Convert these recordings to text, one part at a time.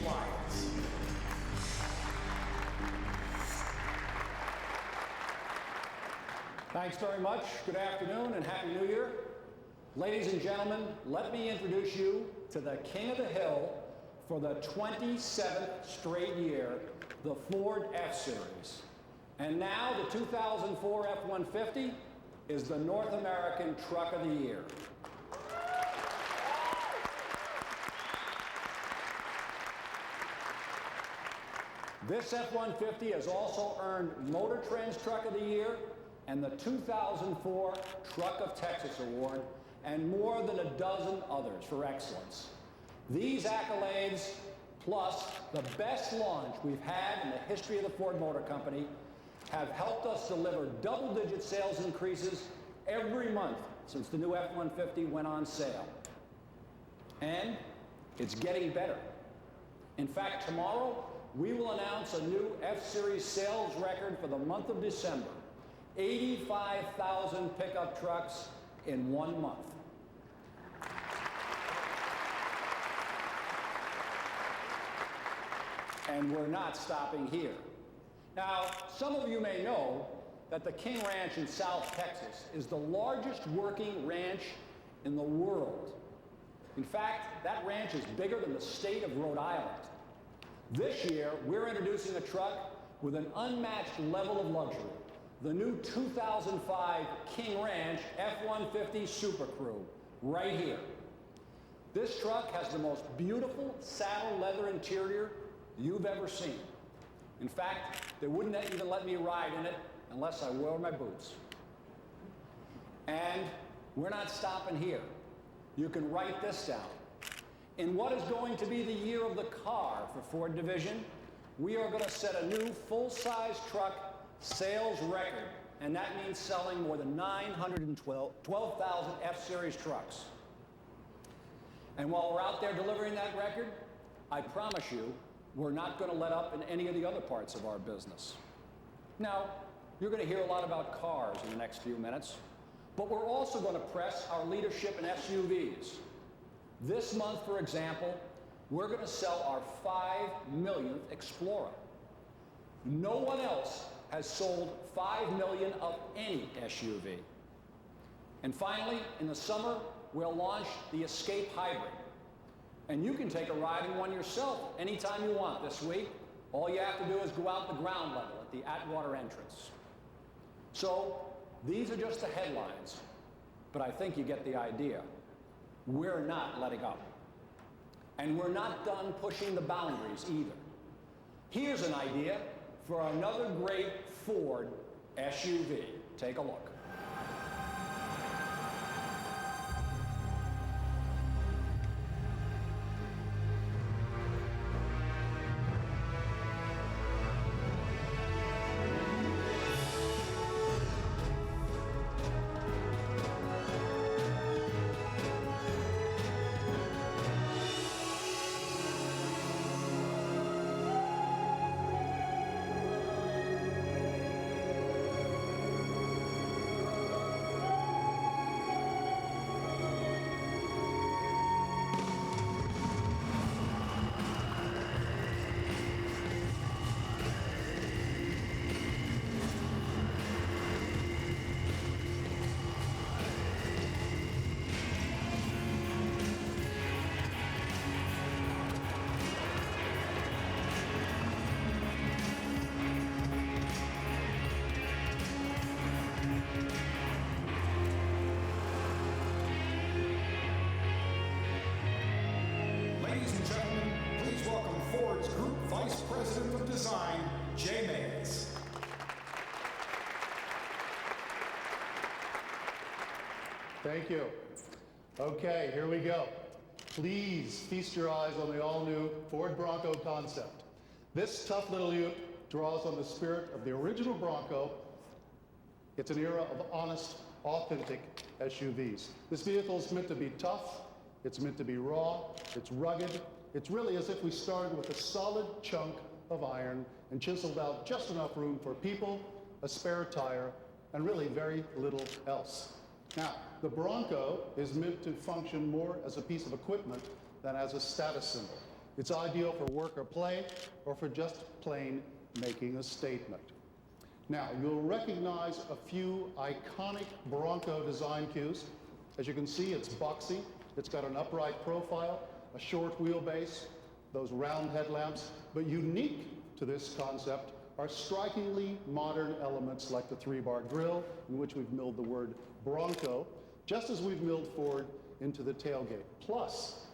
Flyers. Thanks very much. Good afternoon and Happy New Year. Ladies and gentlemen, let me introduce you to the King of the Hill for the 27th straight year, the Ford F-Series. And now the 2004 F-150 is the North American Truck of the Year. This F-150 has also earned Motor Trend's Truck of the Year and the 2004 Truck of Texas Award, and more than a dozen others for excellence. These accolades, plus the best launch we've had in the history of the Ford Motor Company, have helped us deliver double-digit sales increases every month since the new F-150 went on sale. And it's getting better. In fact, tomorrow, we will announce a new F-Series sales record for the month of December. 85,000 pickup trucks in 1 month. And we're not stopping here. Now, some of you may know that the King Ranch in South Texas is the largest working ranch in the world. In fact, that ranch is bigger than the state of Rhode Island. This year, we're introducing a truck with an unmatched level of luxury, the new 2005 King Ranch F-150 Super Crew, right here. This truck has the most beautiful saddle leather interior you've ever seen. In fact, they wouldn't even let me ride in it unless I wore my boots. And we're not stopping here. You can write this down. In what is going to be the year of the car for Ford Division, we are going to set a new full-size truck sales record, and that means selling more than 912,000 F-Series trucks. And while we're out there delivering that record, I promise you, we're not going to let up in any of the other parts of our business. Now, you're going to hear a lot about cars in the next few minutes, but we're also going to press our leadership in SUVs. This month, for example, we're going to sell our 5 millionth Explorer. No one else has sold 5 million of any SUV. And finally, in the summer, we'll launch the Escape Hybrid. And you can take a ride in one yourself anytime you want this week. All you have to do is go out the ground level at the Atwater entrance. So these are just the headlines, but I think you get the idea. We're not letting up. And we're not done pushing the boundaries either. Here's an idea for another great Ford SUV. Take a look. Thank you. Okay, here we go. Please feast your eyes on the all-new Ford Bronco concept. This tough little ute draws on the spirit of the original Bronco. It's an era of honest, authentic SUVs. This vehicle is meant to be tough, it's meant to be raw, it's rugged. It's really as if we started with a solid chunk of iron and chiseled out just enough room for people, a spare tire, and really very little else. Now, the Bronco is meant to function more as a piece of equipment than as a status symbol. It's ideal for work or play, or for just plain making a statement. Now, you'll recognize a few iconic Bronco design cues. As you can see, it's boxy, it's got an upright profile, a short wheelbase, those round headlamps, but unique to this concept are strikingly modern elements like the 3-bar grille, in which we've milled the word Bronco, just as we've milled Ford into the tailgate. Plus,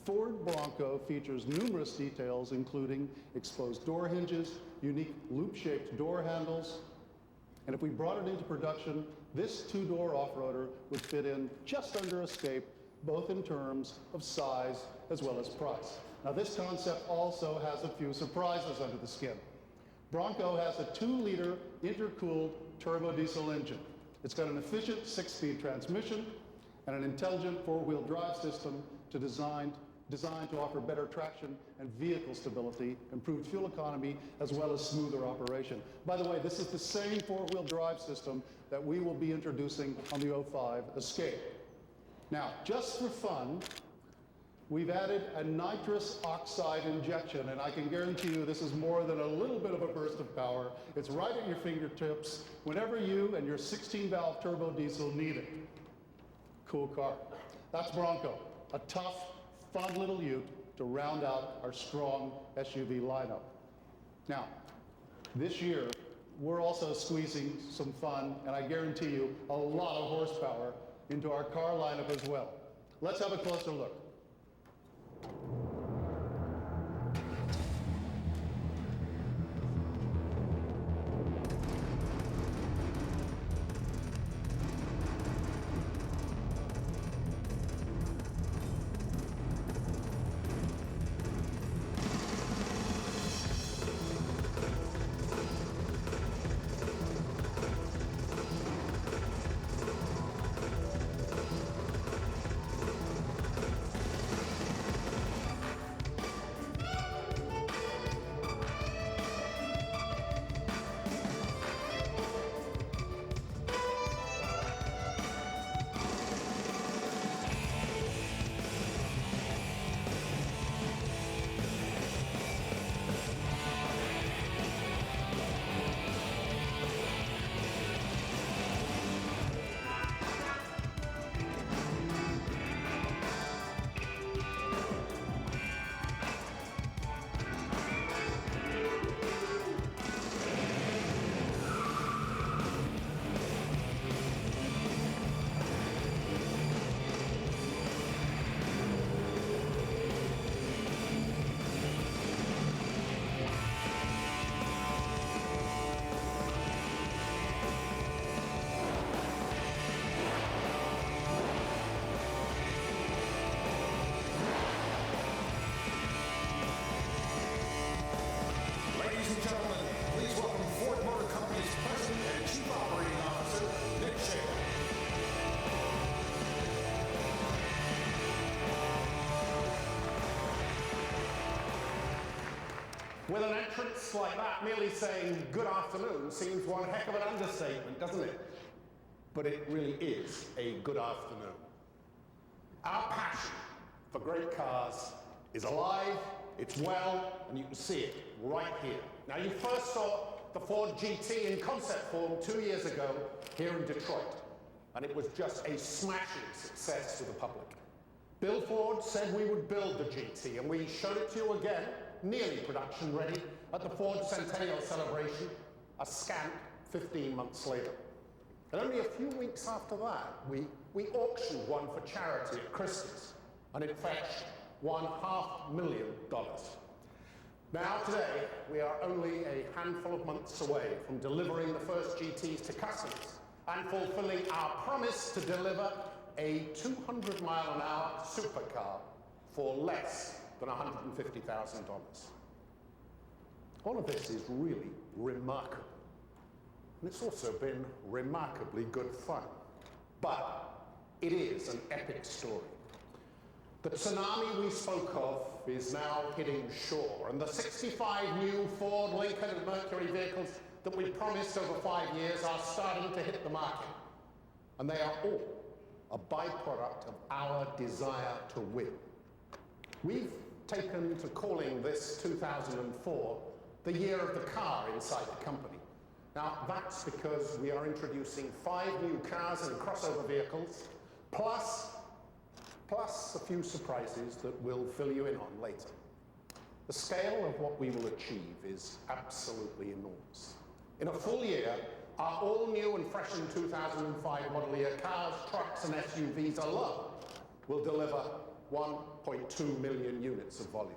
Ford Bronco features numerous details, including exposed door hinges, unique loop-shaped door handles, and if we brought it into production, this 2-door off-roader would fit in just under Escape, both in terms of size as well as price. Now, this concept also has a few surprises under the skin. Bronco has a 2-liter intercooled turbo diesel engine. It's got an efficient 6-speed transmission and an intelligent 4-wheel drive system designed to offer better traction and vehicle stability, improved fuel economy, as well as smoother operation. By the way, this is the same 4-wheel drive system that we will be introducing on the 05 Escape. Now, just for fun, we've added a nitrous oxide injection, and I can guarantee you this is more than a little bit of a burst of power. It's right at your fingertips whenever you and your 16-valve turbo diesel need it. Cool car. That's Bronco, a tough, fun little ute to round out our strong SUV lineup. Now, this year, we're also squeezing some fun, and I guarantee you, a lot of horsepower into our car lineup as well. Let's have a closer look. With an entrance like that, merely saying good afternoon seems one heck of an understatement, doesn't it? But it really is a good afternoon. Our passion for great cars is alive, it's well, and you can see it right here. Now, you first saw the Ford GT in concept form 2 years ago here in Detroit, and it was just a smashing success to the public. Bill Ford said we would build the GT, and we showed it to you again, nearly production ready, at the Ford Centennial Celebration, a scant 15 months later. And only a few weeks after that, we auctioned one for charity at Christie's, and it fetched $500,000. Now today, we are only a handful of months away from delivering the first GTs to customers and fulfilling our promise to deliver a 200-mile-an-hour supercar for less than $150,000. All of this is really remarkable. And it's also been remarkably good fun. But it is an epic story. The tsunami we spoke of is now hitting shore, and the 65 new Ford, Lincoln, and Mercury vehicles that we promised over 5 years are starting to hit the market. And they are all a byproduct of our desire to win. We've taken to calling this 2004 the year of the car inside the company. Now, that's because we are introducing 5 new cars and crossover vehicles, plus a few surprises that we'll fill you in on later. The scale of what we will achieve is absolutely enormous. In a full year, our all-new and freshened 2005 model year cars, trucks, and SUVs alone will deliver 1.2 million units of volume.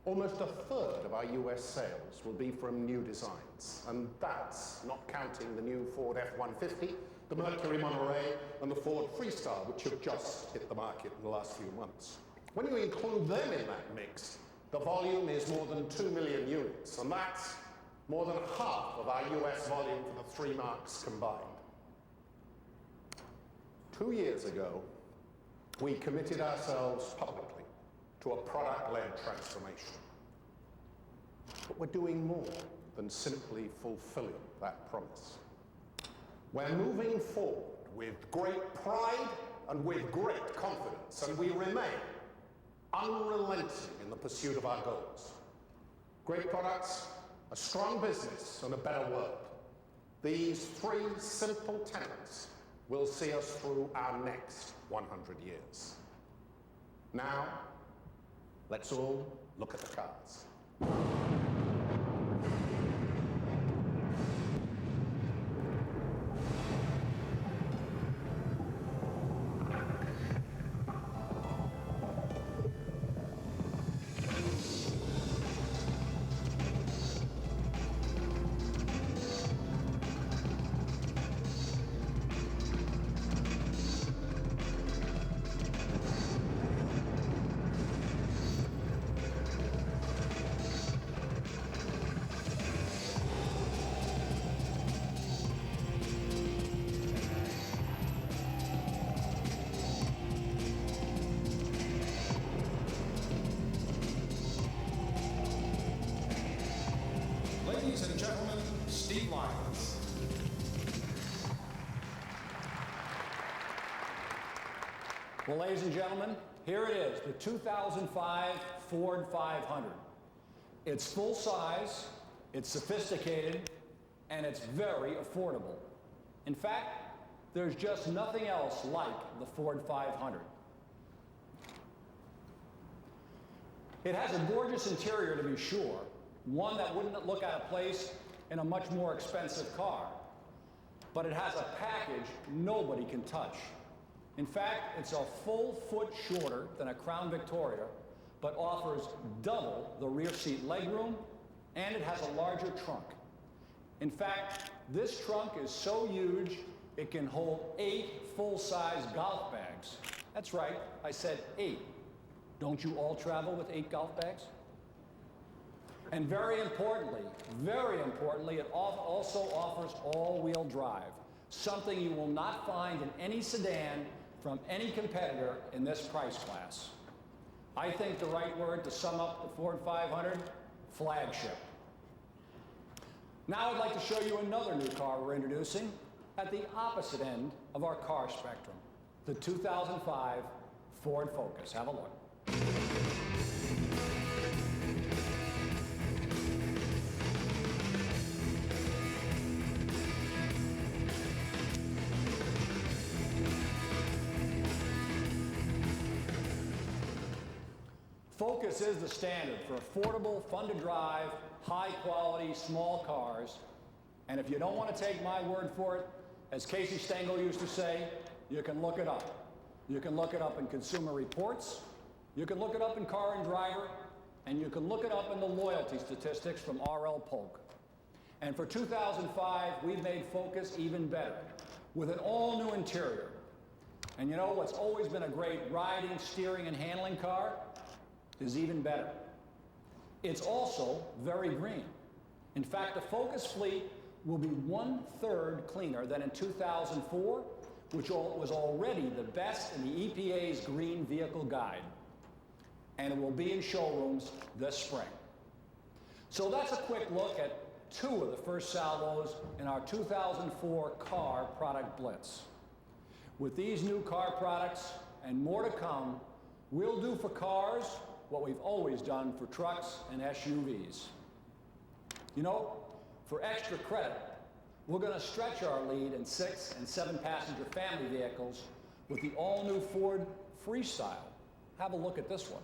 Almost a third of our US sales will be from new designs, and that's not counting the new Ford F-150, the Mercury Monterey, and the Ford Freestyle, which have just hit the market in the last few months. When you include them in that mix, the volume is more than 2 million units, and that's more than half of our US volume for the 3 marques combined. 2 years ago, we committed ourselves publicly to a product-led transformation. But we're doing more than simply fulfilling that promise. We're moving forward with great pride and with great confidence, and we remain unrelenting in the pursuit of our goals. Great products, a strong business, and a better world. These 3 simple tenets will see us through our next 100 years. Now, let's all look at the cars. Ladies and gentlemen, Steve Lyons. Well, ladies and gentlemen, here it is, the 2005 Ford 500. It's full size, it's sophisticated, and it's very affordable. In fact, there's just nothing else like the Ford 500. It has a gorgeous interior, to be sure, one that wouldn't look out of place in a much more expensive car. But it has a package nobody can touch. In fact, it's a full foot shorter than a Crown Victoria, but offers double the rear seat legroom, and it has a larger trunk. In fact, this trunk is so huge, it can hold 8 full-size golf bags. That's right, I said 8. Don't you all travel with 8 golf bags? And very importantly, it also offers all-wheel drive, something you will not find in any sedan from any competitor in this price class. I think the right word to sum up the Ford 500, flagship. Now I'd like to show you another new car we're introducing at the opposite end of our car spectrum, the 2005 Ford Focus. Have a look. Focus is the standard for affordable, fun-to-drive, high-quality, small cars. And if you don't want to take my word for it, as Casey Stengel used to say, you can look it up. You can look it up in Consumer Reports, you can look it up in Car and Driver, and you can look it up in the loyalty statistics from R.L. Polk. And for 2005, we've made Focus even better with an all-new interior. And you know what's always been a great riding, steering, and handling car is even better. It's also very green. In fact, the Focus fleet will be 1/3 cleaner than in 2004, which was already the best in the EPA's Green Vehicle Guide. And it will be in showrooms this spring. So that's a quick look at 2 of the first salvos in our 2004 car product blitz. With these new car products and more to come, we'll do for cars what we've always done for trucks and SUVs. You know, for extra credit, we're going to stretch our lead in 6 and 7 passenger family vehicles with the all-new Ford Freestyle. Have a look at this one.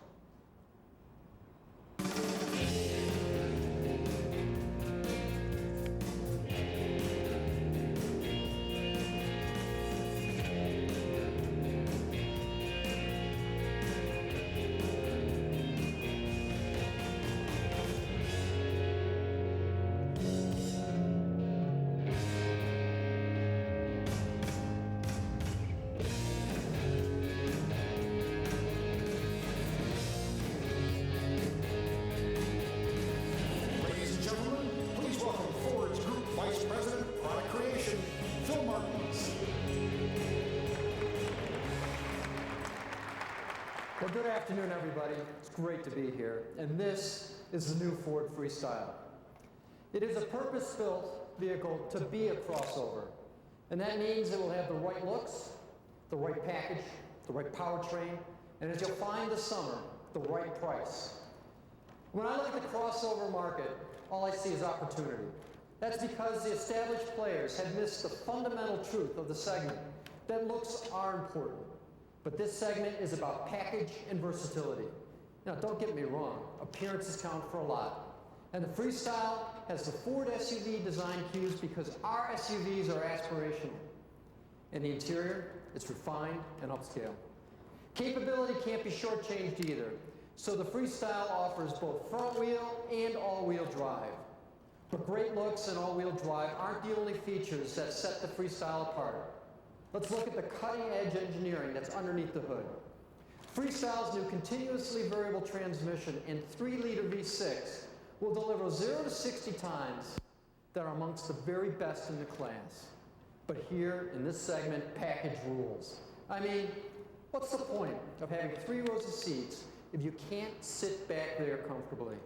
Ladies and gentlemen, please welcome Ford's Group Vice President, Product Creation, Phil Martins. Well, good afternoon, everybody. It's great to be here. And this is the new Ford Freestyle. It is a purpose-built vehicle to be a crossover. And that means it will have the right looks, the right package, the right powertrain, and as you'll find this summer, the right price. When I look at the crossover market, all I see is opportunity. That's because the established players had missed the fundamental truth of the segment, that looks are important. But this segment is about package and versatility. Now, don't get me wrong, appearances count for a lot. And the Freestyle has the Ford SUV design cues because our SUVs are aspirational. In the interior, it's refined and upscale. Capability can't be shortchanged either. So the Freestyle offers both front wheel and all-wheel drive. But great looks and all-wheel drive aren't the only features that set the Freestyle apart. Let's look at the cutting-edge engineering that's underneath the hood. Freestyle's new continuously variable transmission and 3-liter V6 will deliver 0 to 60 times that are amongst the very best in the class. But here, in this segment, package rules. I mean, what's the point of having 3 rows of seats if you can't sit back there comfortably?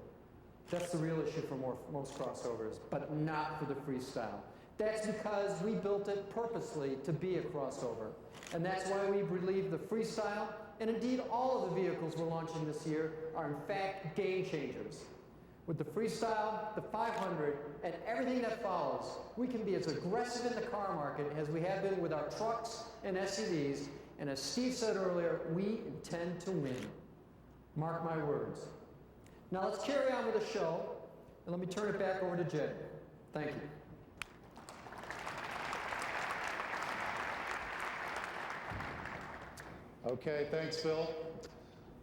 That's the real issue for most crossovers, but not for the Freestyle. That's because we built it purposely to be a crossover. And that's why we believe the Freestyle, and indeed all of the vehicles we're launching this year, are in fact game changers. With the Freestyle, the 500, and everything that follows, we can be as aggressive in the car market as we have been with our trucks and SUVs, and as Steve said earlier, we intend to win. Mark my words. Now let's carry on with the show, and let me turn it back over to Jed. Thank you. Okay, thanks, Phil.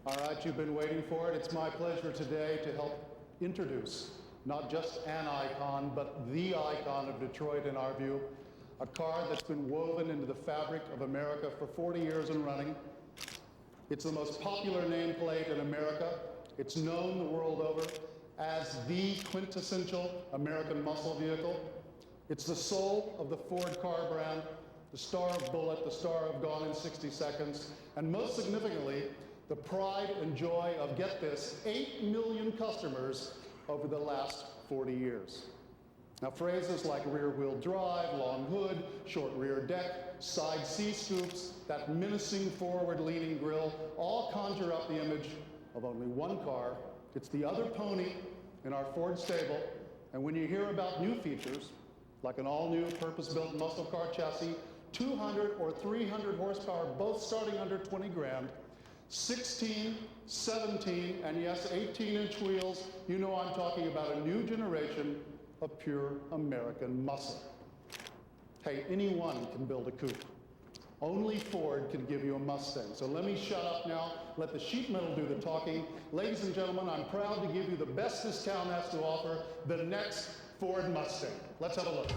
All right, you've been waiting for it. It's my pleasure today to help introduce not just an icon, but the icon of Detroit in our view, a car that's been woven into the fabric of America for 40 years and running. It's the most popular nameplate in America. It's known the world over as the quintessential American muscle vehicle. It's the soul of the Ford car brand, the star of Bullet, the star of Gone in 60 Seconds, and most significantly, the pride and joy of, get this, 8 million customers over the last 40 years. Now, phrases like rear-wheel drive, long hood, short rear deck, side C-scoops, that menacing forward-leaning grille, all conjure up the image of only one car. It's the other pony in our Ford stable, and when you hear about new features, like an all-new purpose-built muscle car chassis, 200 or 300 horsepower, both starting under 20 grand, 16, 17, and yes, 18-inch wheels, you know I'm talking about a new generation of pure American muscle. Hey, anyone can build a coupe. Only Ford can give you a Mustang. So let me shut up now, let the sheet metal do the talking. Ladies and gentlemen, I'm proud to give you the best this town has to offer, the next Ford Mustang. Let's have a look.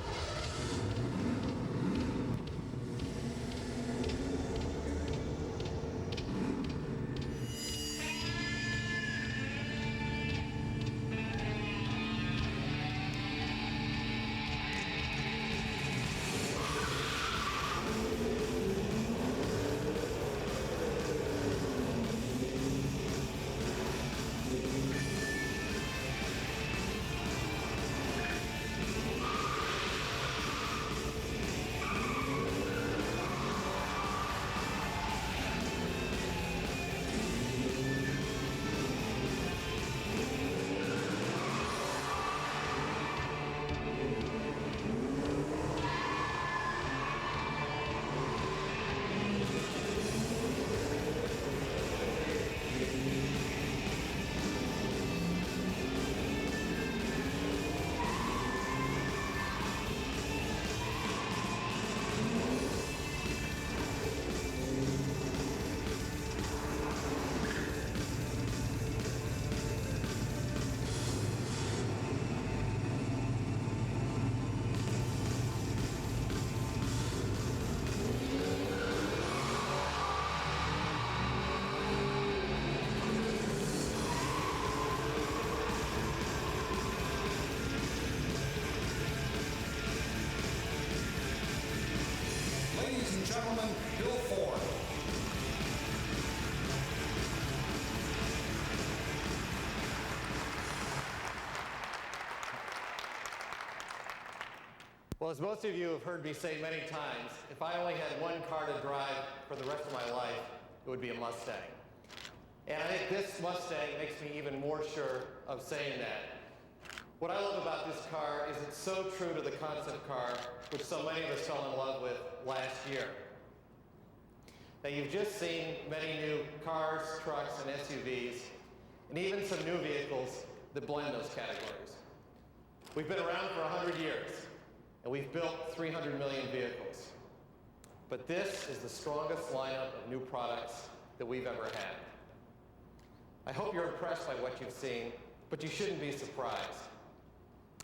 gentlemen, Bill Ford. Well, as most of you have heard me say many times, if I only had one car to drive for the rest of my life, it would be a Mustang. And I think this Mustang makes me even more sure of saying that. What I love about this car is it's so true to the concept car, which so many of us fell in love with last year. Now, you've just seen many new cars, trucks, and SUVs, and even some new vehicles that blend those categories. We've been around for 100 years. And we've built 300 million vehicles. But this is the strongest lineup of new products that we've ever had. I hope you're impressed by what you've seen, but you shouldn't be surprised.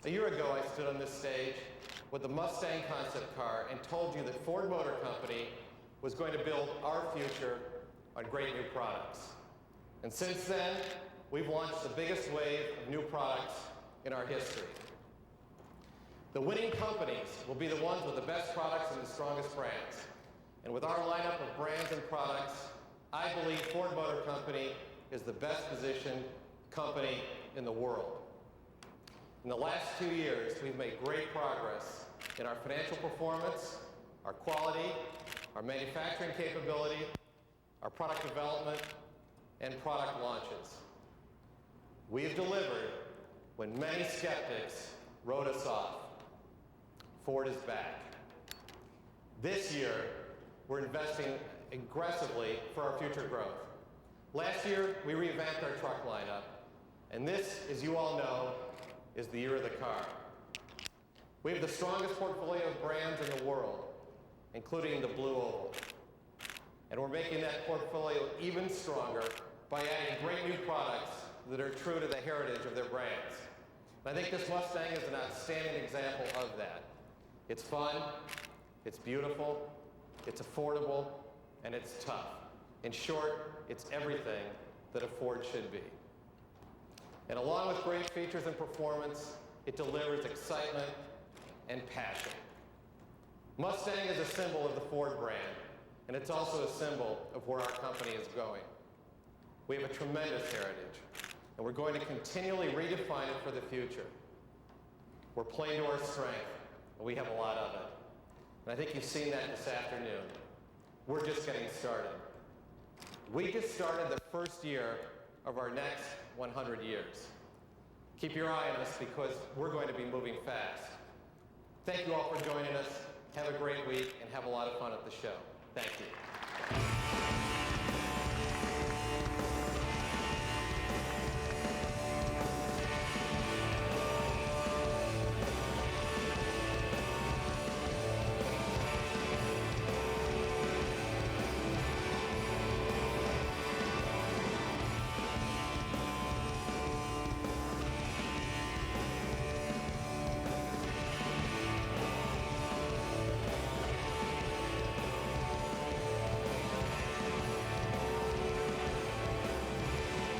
A year ago, I stood on this stage with the Mustang concept car and told you that Ford Motor Company was going to build our future on great new products. And since then, we've launched the biggest wave of new products in our history. The winning companies will be the ones with the best products and the strongest brands. And with our lineup of brands and products, I believe Ford Motor Company is the best positioned company in the world. In the last 2 years, we've made great progress in our financial performance, our quality, our manufacturing capability, our product development, and product launches. We have delivered when many skeptics wrote us off. Ford is back. This year, we're investing aggressively for our future growth. Last year, we revamped our truck lineup, and this, as you all know, is the year of the car. We have the strongest portfolio of brands in the world, including the Blue Oval. And we're making that portfolio even stronger by adding great new products that are true to the heritage of their brands. And I think this Mustang is an outstanding example of that. It's fun, it's beautiful, it's affordable, and it's tough. In short, it's everything that a Ford should be. And along with great features and performance, it delivers excitement and passion. Mustang is a symbol of the Ford brand, and it's also a symbol of where our company is going. We have a tremendous heritage, and we're going to continually redefine it for the future. We're playing to our strength, and we have a lot of it. And I think you've seen that this afternoon. We're just getting started. We just started the first year of our next 100 years. Keep your eye on us because we're going to be moving fast. Thank you all for joining us. Have a great week and have a lot of fun at the show. Thank you.